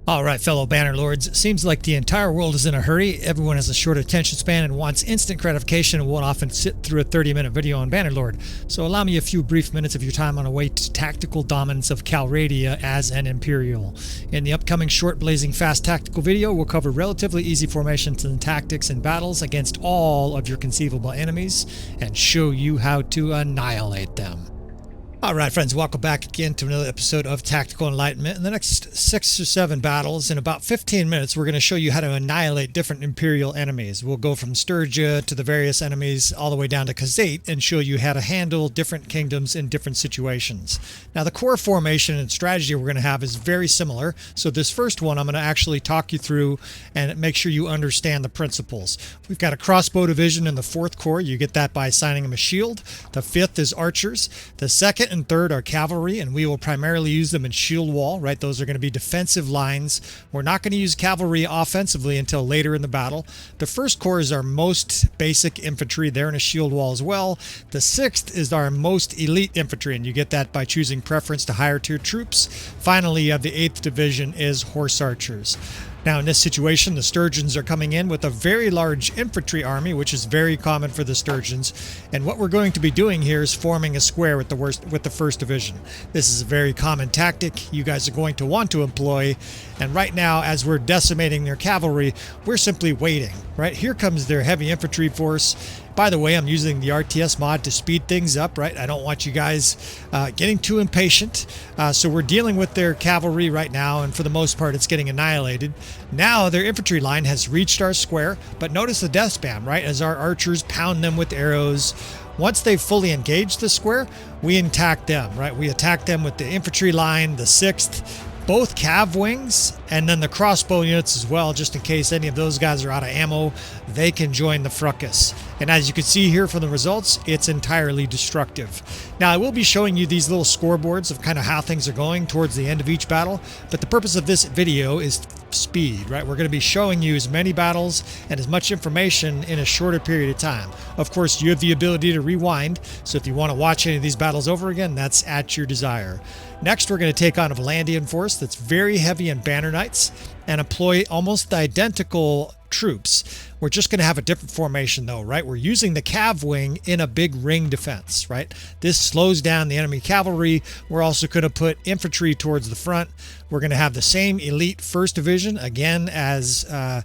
All right, fellow Bannerlords, it seems like the entire world is in a hurry. Everyone has a short attention span and wants instant gratification and won't often sit through a 30-minute video on Bannerlord. So allow me a few brief minutes of your time on a way to tactical dominance of Calradia as an Imperial. In the upcoming short, blazing fast tactical video, we'll cover relatively easy formations and tactics in battles against all of your conceivable enemies and show you how to annihilate them. Alright friends, welcome back again to another episode of Tactical Enlightenment. In the next 6 or 7 battles, in about 15 minutes, we're going to show you how to annihilate different Imperial enemies. We'll go from Sturgian to the various enemies all the way down to Khuzait and show you how to handle different kingdoms in different situations. Now the core formation and strategy we're going to have is very similar. So this first one I'm going to actually talk you through and make sure you understand the principles. We've got a crossbow division in the 4th Corps. You get that by assigning them a shield. The 5th is archers. The 2nd and 3rd are cavalry, and we will primarily use them in shield wall, right? Those are going to be defensive lines. We're not going to use cavalry offensively until later in the battle. The 1st Corps is our most basic infantry. They're in a shield wall as well. The 6th is our most elite infantry, and you get that by choosing preference to higher tier troops. Finally, you have the 8th division is horse archers. Now in this situation, the Sturgians are coming in with a very large infantry army, which is very common for the Sturgians. And what we're going to be doing here is forming a square with the 1st Division. This is a very common tactic you guys are going to want to employ. And right now, as we're decimating their cavalry, we're simply waiting, right? Here comes their heavy infantry force. By the way, I'm using the RTS mod to speed things up, right? I don't want you guys getting too impatient. So we're dealing with their cavalry right now, and for the most part, it's getting annihilated. Now their infantry line has reached our square, but notice the death spam, right? As our archers pound them with arrows. Once they've fully engaged the square, we attack them, right? We attack them with the infantry line, the 6th, both cav wings, and then the crossbow units as well, just in case any of those guys are out of ammo, they can join the fracas. And as you can see here from the results, it's entirely destructive. Now I will be showing you these little scoreboards of kind of how things are going towards the end of each battle, but the purpose of this video is speed, right? We're going to be showing you as many battles and as much information in a shorter period of time. Of course, you have the ability to rewind, so if you want to watch any of these battles over again, that's at your desire. Next, we're going to take on a Valandian force that's very heavy in banner knights and employ almost identical troops. We're just going to have a different formation though, right? We're using the cav wing in a big ring defense, right? This slows down the enemy cavalry. We're also going to put infantry towards the front. We're going to have the same elite 1st Division again as a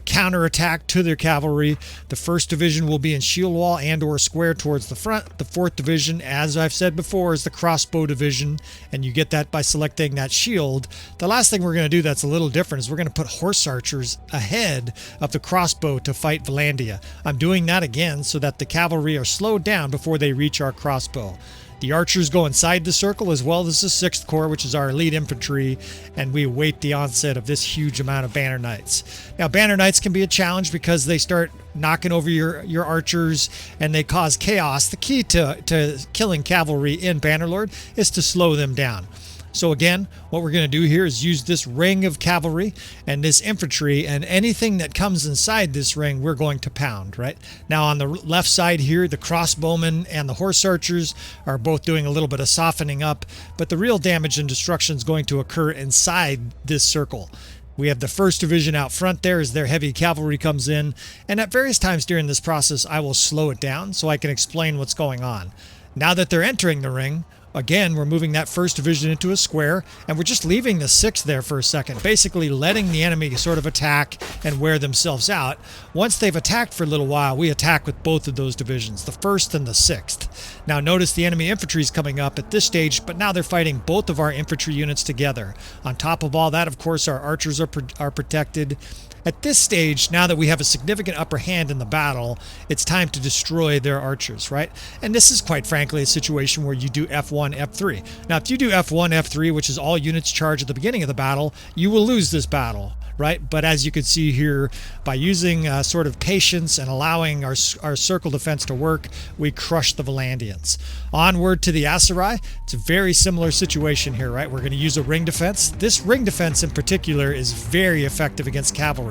counterattack to their cavalry. The 1st Division will be in shield wall and or square towards the front. The 4th Division, as I've said before, is the crossbow division, and you get that by selecting that shield. The last thing we're going to do that's a little different is we're going to put horse archers ahead of the crossbow to fight Valandia. I'm doing that again so that the cavalry are slowed down before they reach our crossbow. The archers go inside the circle as well as the 6th Corps, which is our elite infantry, and we await the onset of this huge amount of banner knights. Now, banner knights can be a challenge because they start knocking over your archers and they cause chaos. The key to killing cavalry in Bannerlord is to slow them down. So again, what we're going to do here is use this ring of cavalry and this infantry, and anything that comes inside this ring we're going to pound, right? Now on the left side here, the crossbowmen and the horse archers are both doing a little bit of softening up, but the real damage and destruction is going to occur inside this circle. We have the 1st Division out front there as their heavy cavalry comes in, and at various times during this process I will slow it down so I can explain what's going on. Now that they're entering the ring, again, we're moving that 1st Division into a square, and we're just leaving the 6th there for a second, basically letting the enemy sort of attack and wear themselves out. Once they've attacked for a little while, we attack with both of those divisions, the 1st and the 6th. Now notice the enemy infantry is coming up at this stage, but now they're fighting both of our infantry units together. On top of all that, of course, our archers are protected. At this stage, now that we have a significant upper hand in the battle, it's time to destroy their archers, right? And this is quite frankly a situation where you do F1, F3. Now, if you do F1, F3, which is all units charge at the beginning of the battle, you will lose this battle, right? But as you can see here, by using sort of patience and allowing our circle defense to work, we crush the Valandians. Onward to the aserai. It's a very similar situation here, right? We're going to use a ring defense. This ring defense in particular is very effective against cavalry.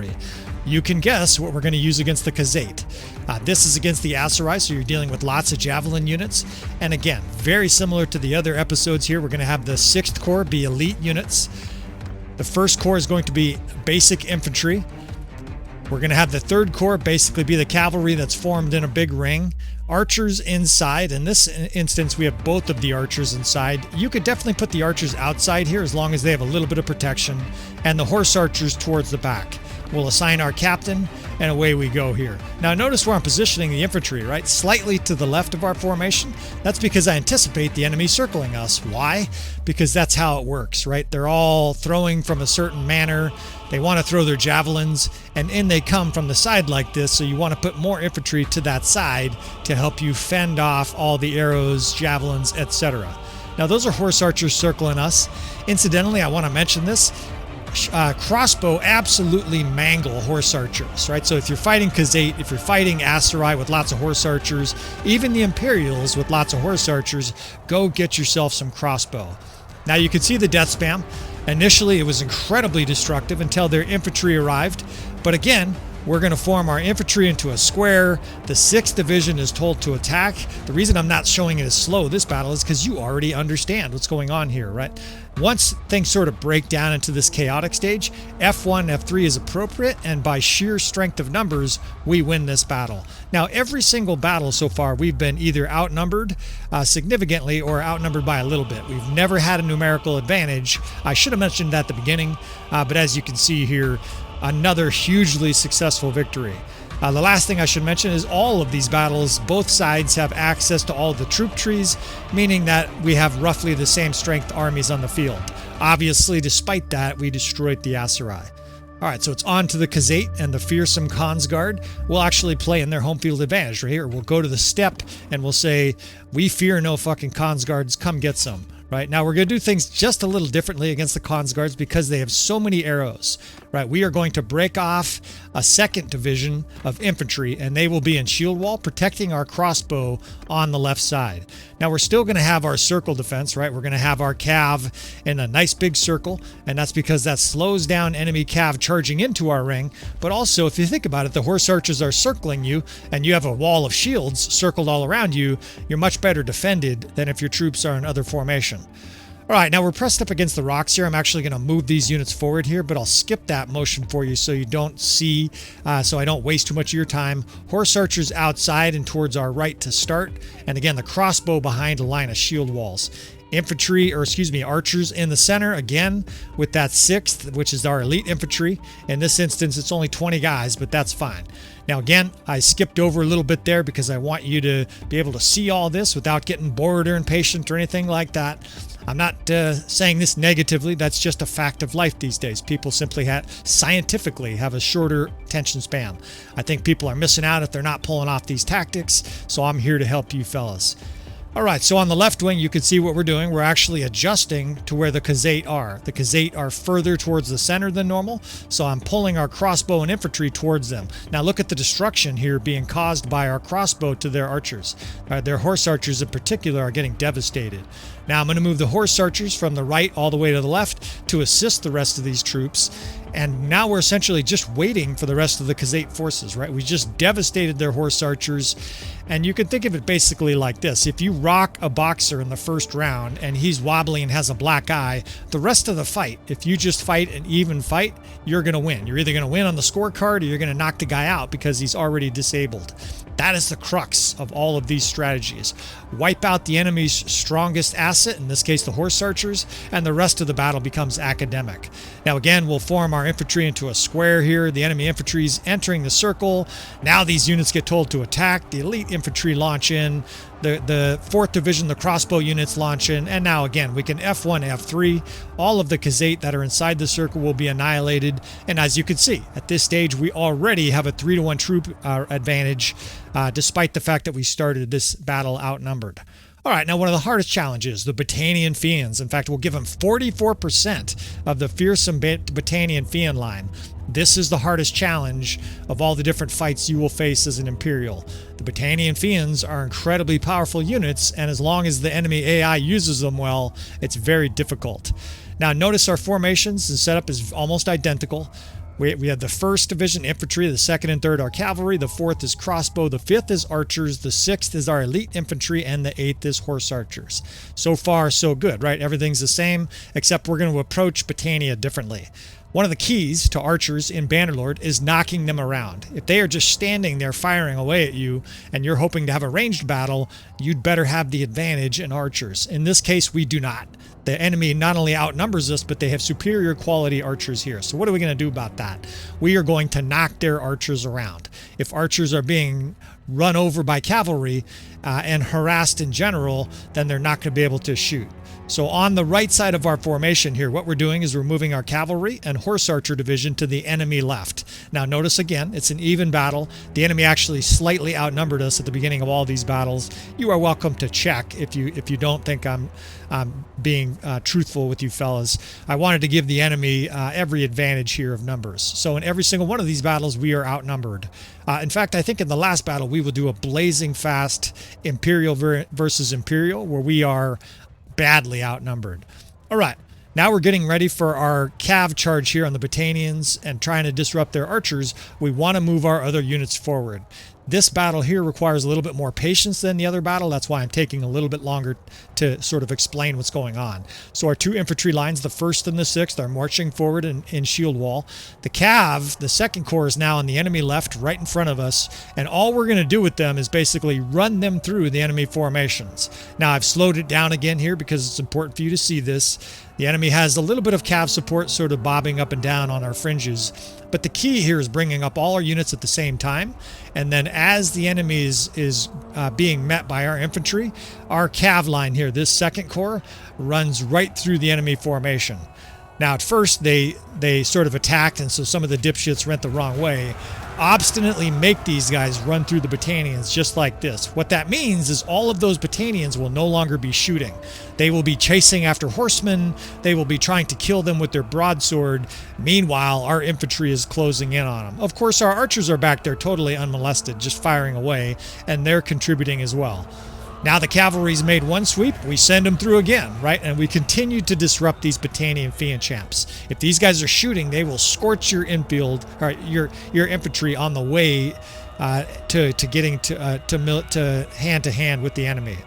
You can guess what we're going to use against the Khuzait. This is against the aserai, so you're dealing with lots of javelin units. And again, very similar to the other episodes here, we're going to have the 6th Corps be elite units. The first corps is going to be basic infantry. We're going to have the third corps basically be the cavalry that's formed in a big ring. Archers inside. In this instance, we have both of the archers inside. You could definitely put the archers outside here as long as they have a little bit of protection. And the horse archers towards the back. We'll assign our captain, and away we go here. Now notice where I'm positioning the infantry, right? Slightly to the left of our formation. That's because I anticipate the enemy circling us. Why? Because that's how it works, right? They're all throwing from a certain manner. They want to throw their javelins, and in they come from the side like this, so you want to put more infantry to that side to help you fend off all the arrows, javelins, etc. Now those are horse archers circling us. Incidentally, I want to mention this. Crossbow absolutely mangle horse archers, right? So if you're fighting Khuzait, if you're fighting aserai with lots of horse archers, even the Imperials with lots of horse archers, go get yourself some crossbow. Now you can see the death spam. Initially it was incredibly destructive until their infantry arrived, but again, we're going to form our infantry into a square. The 6th Division is told to attack. The reason I'm not showing it as slow this battle is because you already understand what's going on here, right? Once things sort of break down into this chaotic stage, F1, F3 is appropriate, and by sheer strength of numbers, we win this battle. Now, every single battle so far, we've been either outnumbered significantly or outnumbered by a little bit. We've never had a numerical advantage. I should have mentioned that at the beginning, but as you can see here, another hugely successful victory. The last thing I should mention is all of these battles, both sides have access to all of the troop trees, meaning that we have roughly the same strength armies on the field. Obviously, despite that, we destroyed the aserai. Alright, so it's on to the Khuzait and the fearsome Khonsguard. We'll actually play in their home field advantage right here. We'll go to the steppe and we'll say, we fear no fucking Khonsguards, come get some. Right, now we're going to do things just a little differently against the Khonsguards because they have so many arrows. Right, we are going to break off a 2nd division of infantry, and they will be in shield wall protecting our crossbow on the left side. Now we're still going to have our circle defense, right? We're going to have our cav in a nice big circle, and that's because that slows down enemy cav charging into our ring. But also, if you think about it, the horse archers are circling you, and you have a wall of shields circled all around you. You're much better defended than if your troops are in other formation. All right, now we're pressed up against the rocks here. I'm actually going to move these units forward here, but I'll skip that motion for you so you don't see, so I don't waste too much of your time. Horse archers outside and towards our right to start. And again, the crossbow behind a line of shield walls. Infantry, or excuse me, archers in the center, again, with that 6th, which is our elite infantry. In this instance, it's only 20 guys, but that's fine. Now, again, I skipped over a little bit there because I want you to be able to see all this without getting bored or impatient or anything like that. I'm not saying this negatively. That's just a fact of life these days. People simply scientifically have a shorter attention span. I think people are missing out if they're not pulling off these tactics, so I'm here to help you fellas. All right, so on the left wing, you can see what we're doing. We're actually adjusting to where the Khuzait are. The Khuzait are further towards the center than normal, so I'm pulling our crossbow and infantry towards them. Now look at the destruction here being caused by our crossbow to their archers. Their horse archers in particular are getting devastated. Now I'm going to move the horse archers from the right all the way to the left to assist the rest of these troops. And now we're essentially just waiting for the rest of the Khuzait forces, right? We just devastated their horse archers. And you can think of it basically like this. If you rock a boxer in the first round and he's wobbly and has a black eye, the rest of the fight, if you just fight an even fight, you're going to win. You're either going to win on the scorecard or you're going to knock the guy out because he's already disabled. That is the crux of all of these strategies. Wipe out the enemy's strongest asset, in this case the horse archers, and the rest of the battle becomes academic. Now again, we'll form our infantry into a square here. The enemy infantry is entering the circle. Now these units get told to attack. The elite infantry launch in. The 4th Division, the crossbow units launch in. And now again, we can F1, F3. All of the Khuzait that are inside the circle will be annihilated. And as you can see, at this stage, we already have a 3-to-1 troop advantage, despite the fact that we started this battle outnumbered. All right, now one of the hardest challenges, the Battanian fians. In fact, we'll give them 44% of the fearsome Battanian fian line. This is the hardest challenge of all the different fights you will face as an Imperial. The Battanian fians are incredibly powerful units, and as long as the enemy AI uses them well, it's very difficult. Now notice our formations and setup is almost identical. We have the 1st Division Infantry, the 2nd and 3rd are cavalry, the 4th is crossbow, the 5th is archers, the 6th is our elite infantry, and the 8th is horse archers. So far, so good, right? Everything's the same, except we're going to approach Battania differently. One of the keys to archers in Bannerlord is knocking them around. If they are just standing there firing away at you and you're hoping to have a ranged battle, you'd better have the advantage in archers. In this case, we do not. The enemy not only outnumbers us, but they have superior quality archers here. So what are we going to do about that? We are going to knock their archers around. If archers are being run over by cavalry and harassed in general, then they're not going to be able to shoot. So on the right side of our formation here, what we're doing is we're moving our cavalry and horse archer division to the enemy left. Now notice again, it's an even battle. The enemy actually slightly outnumbered us at the beginning of all these battles. You are welcome to check if you don't think I'm being truthful with you fellas. I wanted to give the enemy every advantage here of numbers. So in every single one of these battles, we are outnumbered. In fact, I think in the last battle, we will do a blazing fast Imperial versus Imperial, where we are badly outnumbered. All right, now we're getting ready for our cav charge here on the Batanians and trying to disrupt their archers. We want to move our other units forward. This battle here requires a little bit more patience than the other battle. That's why I'm taking a little bit longer to sort of explain what's going on. So our 2 infantry lines, the 1st and the 6th, are marching forward in shield wall. The cav, the 2nd Corps, is now on the enemy left, right in front of us, and all we're going to do with them is basically run them through the enemy formations. Now I've slowed it down again here because it's important for you to see this. The enemy has a little bit of cav support sort of bobbing up and down on our fringes. But the key here is bringing up all our units at the same time. And then as the enemy is being met by our infantry, our cav line here, this 2nd Corps, runs right through the enemy formation. Now at first they sort of attacked, and so some of the dipshits went the wrong way. Obstinately make these guys run through the Battanians just like this. What that means is all of those Battanians will no longer be shooting. They will be chasing after horsemen. They will be trying to kill them with their broadsword. Meanwhile, our infantry is closing in on them. Of course, our archers are back there totally unmolested, just firing away, and they're contributing as well. Now the cavalry's made one sweep, we send them through again, right? And we continue to disrupt these Battanian fian champs. If these guys are shooting, they will scorch your infield, or your infantry on the way to getting to hand with the enemy.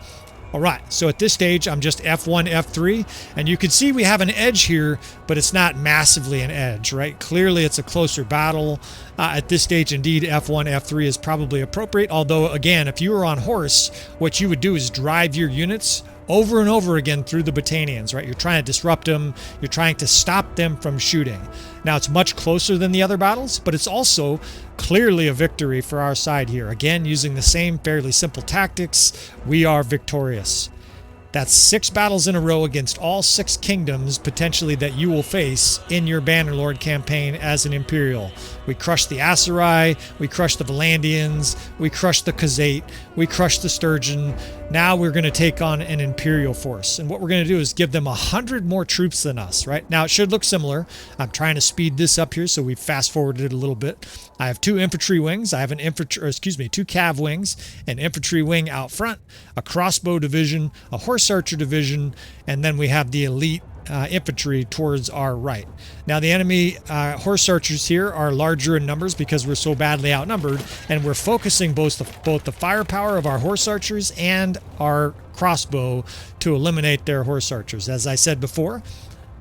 All right, so at this stage, I'm just F1, F3, and you can see we have an edge here, but it's not massively an edge, right? Clearly, it's a closer battle. At this stage, indeed, F1, F3 is probably appropriate, although, again, if you were on horse, what you would do is drive your units over and over again through the Battanians, right? You're trying to disrupt them. You're trying to stop them from shooting. Now, it's much closer than the other battles, but it's also clearly a victory for our side here. Again, using the same fairly simple tactics, we are victorious. That's 6 battles in a row against all 6 kingdoms, potentially, that you will face in your Bannerlord campaign as an Imperial. We crushed the Aserai, we crushed the Valandians, we crushed the Khuzait, we crushed the Sturgian. Now we're going to take on an Imperial force. And what we're going to do is give them 100 more troops than us, right? Now, it should look similar. I'm trying to speed this up here, so we fast-forwarded it a little bit. I have 2 infantry wings. I have 2 cav wings, an infantry wing out front, a crossbow division, a horse archer division, and then we have the elite infantry towards our right. Now the enemy horse archers here are larger in numbers because we're so badly outnumbered, and we're focusing both the firepower of our horse archers and our crossbow to eliminate their horse archers. As I said before,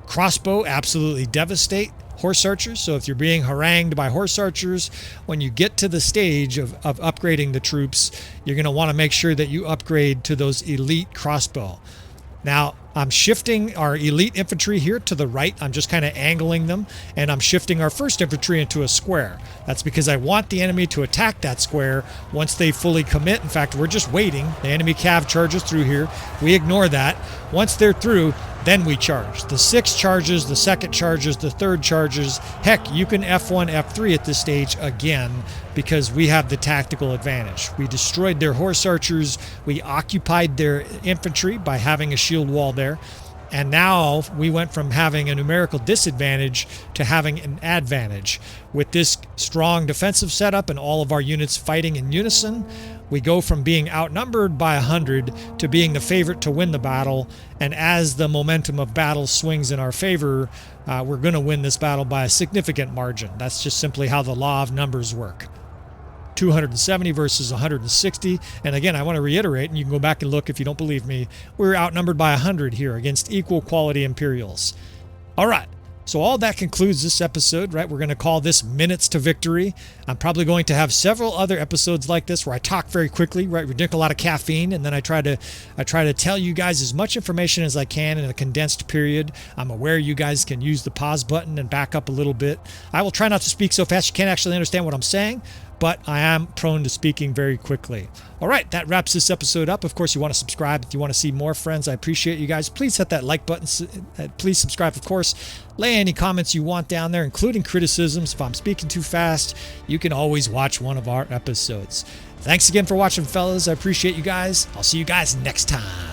crossbow absolutely devastate horse archers, so if you're being harangued by horse archers, when you get to the stage of upgrading the troops, you're going to want to make sure that you upgrade to those elite crossbow. Now, I'm shifting our elite infantry here to the right. I'm just kind of angling them, and I'm shifting our 1st infantry into a square. That's because I want the enemy to attack that square once they fully commit. In fact, we're just waiting. The enemy cav charges through here. We ignore that. Once they're through, then we charge. The 6th charges, the 2nd charges, the 3rd charges. Heck, you can F1, F3 at this stage again because we have the tactical advantage. We destroyed their horse archers. We occupied their infantry by having a shield wall there. And now we went from having a numerical disadvantage to having an advantage. With this strong defensive setup and all of our units fighting in unison, we go from being outnumbered by 100 to being the favorite to win the battle. And as the momentum of battle swings in our favor, we're going to win this battle by a significant margin. That's just simply how the law of numbers work. 270 versus 160. And again, I want to reiterate, and you can go back and look if you don't believe me, we're outnumbered by 100 here against equal quality Imperials. All right. So all that concludes this episode, right? We're going to call this Minutes to Victory. I'm probably going to have several other episodes like this where I talk very quickly, right? We drink a lot of caffeine, and then I try to tell you guys as much information as I can in a condensed period. I'm aware you guys can use the pause button and back up a little bit. I will try not to speak so fast you can't actually understand what I'm saying, but I am prone to speaking very quickly. All right, that wraps this episode up. Of course, you want to subscribe if you want to see more, friends. I appreciate you guys. Please hit that like button. Please subscribe, of course. Lay any comments you want down there, including criticisms. If I'm speaking too fast, you can always watch one of our episodes. Thanks again for watching, fellas. I appreciate you guys. I'll see you guys next time.